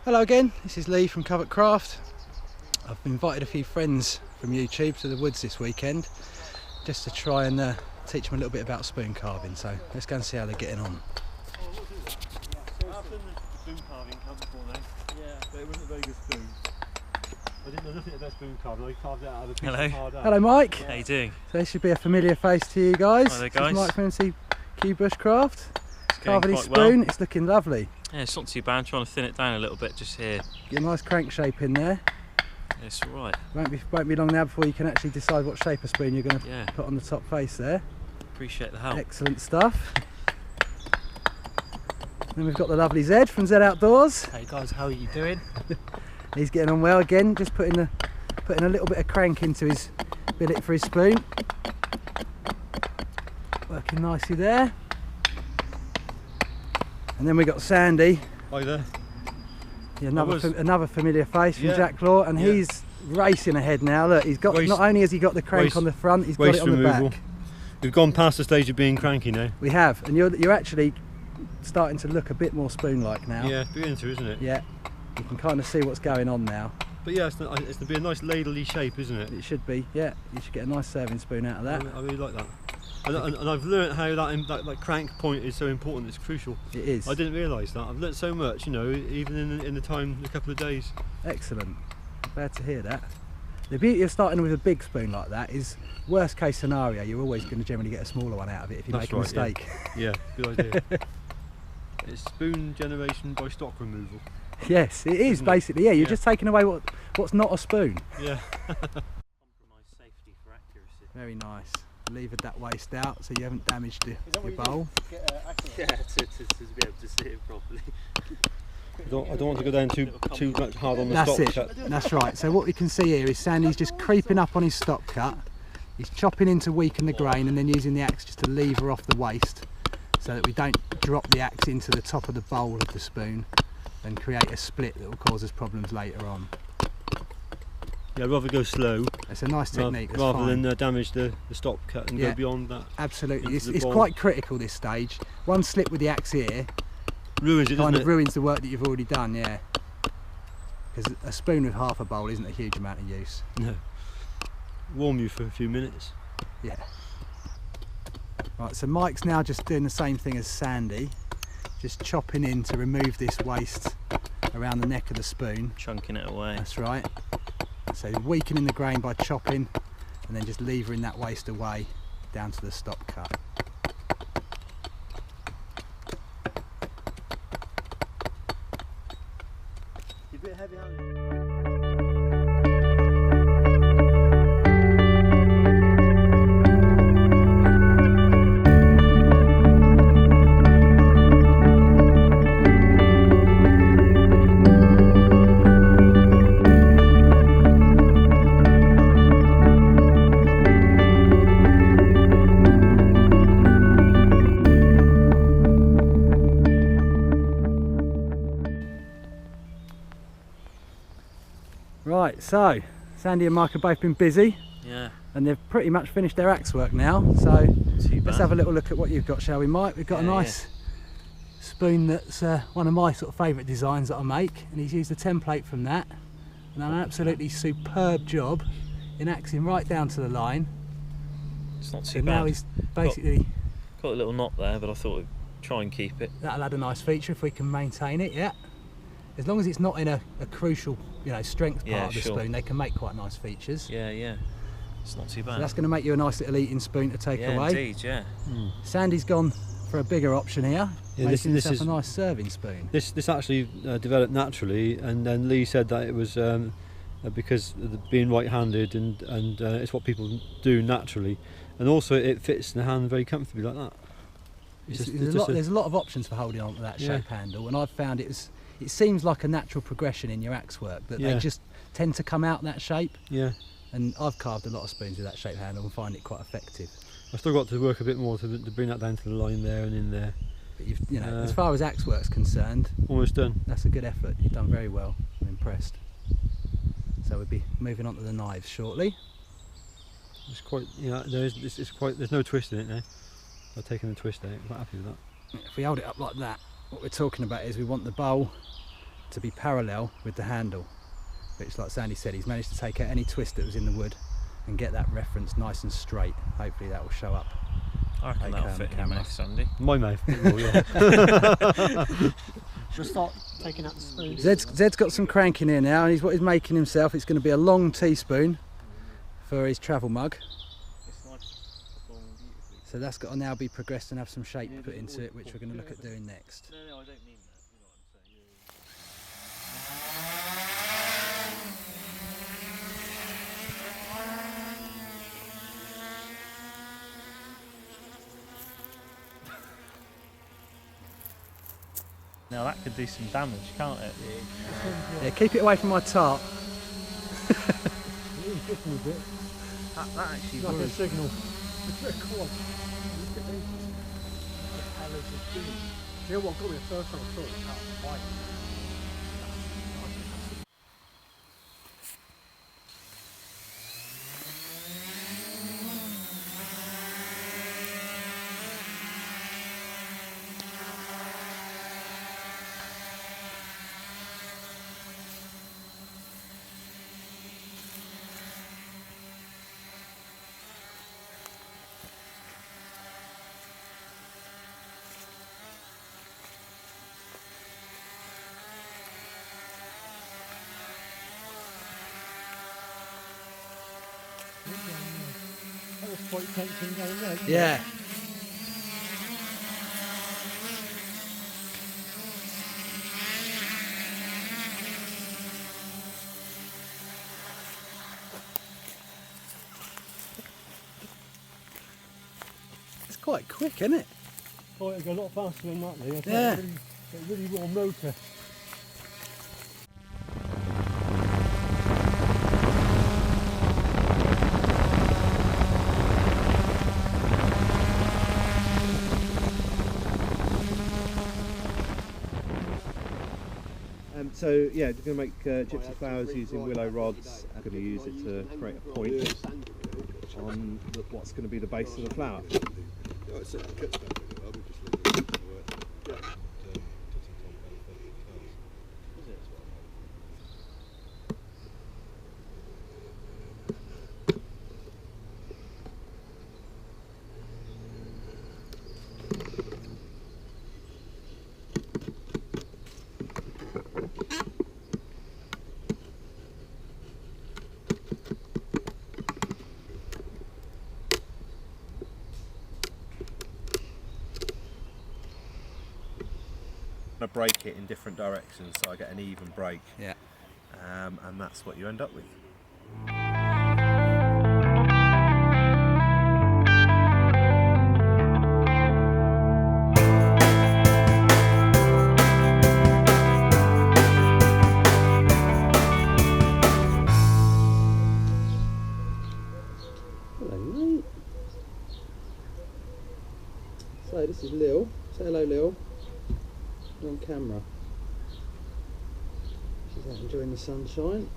Hello again, this is Lee from Covert Craft. I've invited a few friends from YouTube to the woods this weekend just to try and teach them a little bit about spoon carving, so let's go and see how they're getting on. I've done the spoon carving camp before now. Yeah. But it wasn't a very good spoon. I didn't know nothing about spoon carving, I carved it out of a piece of hard iron. Hello Mike. Yeah. How you doing? So this should be a familiar face to you guys. Hi there, This is guys. Mike from YouTuber's Craft. It's going Carving his quite well. spoon, it's looking lovely. Yeah, it's not too bad. I'm trying to thin it down a little bit just here. Get a nice crank shape in there. Yeah, it's alright. Won't be long now before you can actually decide what shape of spoon you're going to Yeah. put on the top face there. Appreciate the help. Excellent stuff. Then we've got the lovely Zed from Zed Outdoors. Hey guys, how are you doing? He's getting on well again, just putting a little bit of crank into his billet for his spoon. Working nicely there. And then we got Sandy. Hi there. Yeah, another familiar face from Jack Law, and he's racing ahead now. Look, he's got not only has he got the crank on the front, he's got it on the back. We've gone past the stage of being cranky now. We have, and you're actually starting to look a bit more spoon-like now. Yeah, beginning to, isn't it? Yeah, you can kind of see what's going on now. But yeah, it's going to be a nice ladle-y shape, isn't it? It should be, yeah. You should get a nice serving spoon out of that. I really like that. And I've learnt how that crank point is so important. It's crucial. It is. I didn't realise that. I've learnt so much, you know, even in the time, a couple of days. Excellent. Glad to hear that. The beauty of starting with a big spoon like that is, worst case scenario, you're always going to generally get a smaller one out of it if you make a mistake. Yeah, good idea. It's spoon generation by stock removal. Yes, it is basically. Yeah, you're just taking away what's not a spoon. Yeah. Compromise safety for accuracy. Very nice. Levered that waist out so you haven't damaged your bowl. Yeah, to be able to see it properly. I don't want to go down too much hard on the That's stop it. cut. That's right. So what we can see here is Sandy's just creeping up on his stop cut. He's chopping in to weaken the grain and then using the axe just to lever off the waist so that we don't drop the axe into the top of the bowl of the spoon and create a split that will cause us problems later on. Yeah, I'd rather go slow. It's a nice technique. That's rather fine. than damage the stop cut and go beyond that. Absolutely. into It's the bowl. quite critical this stage. One slip with the axe here Ruins it, kind doesn't of it? ruins the work that you've already done, yeah. Because a spoon with half a bowl isn't a huge amount of use. No. Warm you for a few minutes. Yeah. Right, so Mike's now just doing the same thing as Sandy, just chopping in to remove this waste around the neck of the spoon. Chunking it away. That's right. So weakening the grain by chopping and then just levering that waste away down to the stop cut. You're a bit heavy-handed. Right, so Sandy and Mike have both been busy Yeah. and they've pretty much finished their axe work now. So Too let's bad. have a little look at what you've got, shall we, Mike? We've got a Yeah, nice spoon that's one of my sort of favourite designs that I make, and he's used a template from that and done an absolutely superb job in axing right down to the line. It's not So too now bad. he's basically, Got a little knot there, but I thought I'd try and keep it. that'll add a nice feature if we can maintain it, yeah. As long as it's not in a crucial, strength part Yeah, of the sure. spoon, they can make quite nice features. Yeah, yeah. It's not too bad. So that's going to make you a nice little eating spoon to take yeah, away. indeed, yeah. Sandy's gone for a bigger option here, Yeah, making this himself is- a nice serving spoon. This actually developed naturally, and then Lee said that it was because of being right-handed, and it's what people do naturally, and also it fits in the hand very comfortably like that. There's a lot of options for holding on to that shape handle, and I've found it seems like a natural progression in your axe work, that they just tend to come out that shape. Yeah. And I've carved a lot of spoons with that shape handle and find it quite effective. I've still got to work a bit more to bring that down to the line there and in there. But as far as axe work's concerned, Almost done. that's a good effort. You've done very well. I'm impressed. So we'll be moving on to the knives shortly. It's quite, there's no twist in it now. I've taken the twist out. I'm quite happy with that. If we hold it up like that, what we're talking about is we want the bowl to be parallel with the handle, which, like Sandy said, he's managed to take out any twist that was in the wood and get that reference nice and straight. Hopefully that will show up. I reckon that'll fit in your mouth, Sandy. My mouth. Yeah. We'll start taking out the spoons. Zed's got some crank in here now, and what he's making himself, it's going to be a long teaspoon for his travel mug. So that's got to now be progressed and have some shape put into it, which we're going to look at doing next. No, I don't mean that. You know what I'm saying? Now that could do some damage, can't it? Yeah, keep it away from my tarp. That actually Like a worries. signal. You know what got me the first time I saw it? How white. That was quite tension going there. wasn't it? Yeah. It's quite quick, isn't it? Oh, it'll go a lot faster than that, Lee. Yeah. It's a really raw motor. So yeah, we're going to make gypsy flowers using willow rods. I'm going to use it to create a point on what's going to be the base of the flower. I break it in different directions so I get an even break. Yeah. And that's what you end up with. Hello, mate. So this is Lil. Say hello, Lil. You're on camera. She's out enjoying the sunshine.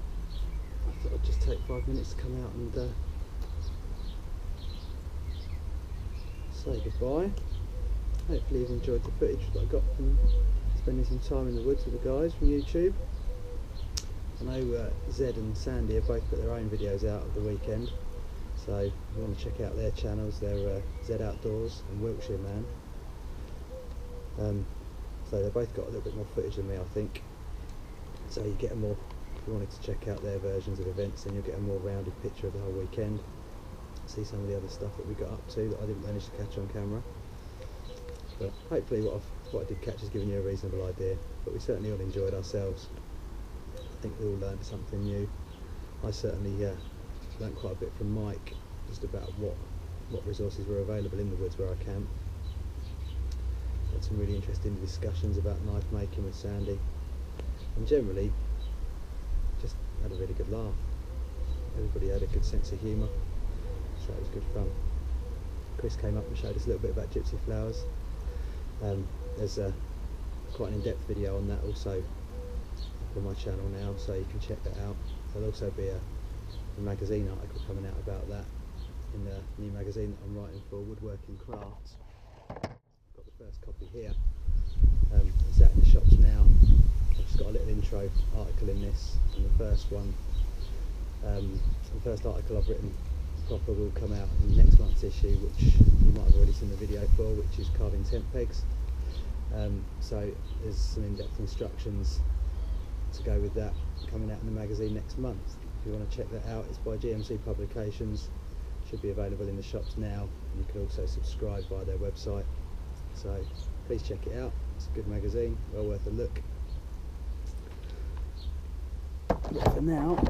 I thought I'd just take 5 minutes to come out and say goodbye. Hopefully you've enjoyed the footage that I got from spending some time in the woods with the guys from YouTube. I know Zed and Sandy have both put their own videos out of the weekend, so if you want to check out their channels, they're Zed Outdoors and Wiltshire Man. So they've both got a little bit more footage than me, I think. So you get a more, if you wanted to check out their versions of events, then you'll get a more rounded picture of the whole weekend. See some of the other stuff that we got up to that I didn't manage to catch on camera. But hopefully what I did catch has given you a reasonable idea. But we certainly all enjoyed ourselves. I think we all learned something new. I certainly learned quite a bit from Mike, just about what resources were available in the woods where I camp. Had some really interesting discussions about knife making with Sandy, and generally just had a really good laugh. Everybody had a good sense of humour, so it was good fun. Chris came up and showed us a little bit about gypsy flowers. There's quite an in-depth video on that also up on my channel now, so you can check that out. There'll also be a magazine article coming out about that in the new magazine that I'm writing for, Woodworking Crafts. Got the first copy here. It's out in the shops now. I've just got a little intro article in this, and the first one, the first article I've written proper will come out in next month's issue, which you might have already seen the video for, which is carving tent pegs. So there's some in-depth instructions to go with that coming out in the magazine next month. If you want to check that out, it's by GMC Publications, should be available in the shops now. You can also subscribe via their website, so please check it out. It's a good magazine, well worth a look. But for now,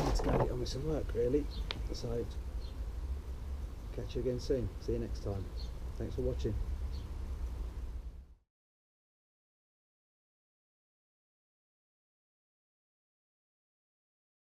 let's go get on with some work really, so catch you again soon. See you next time. Thanks for watching.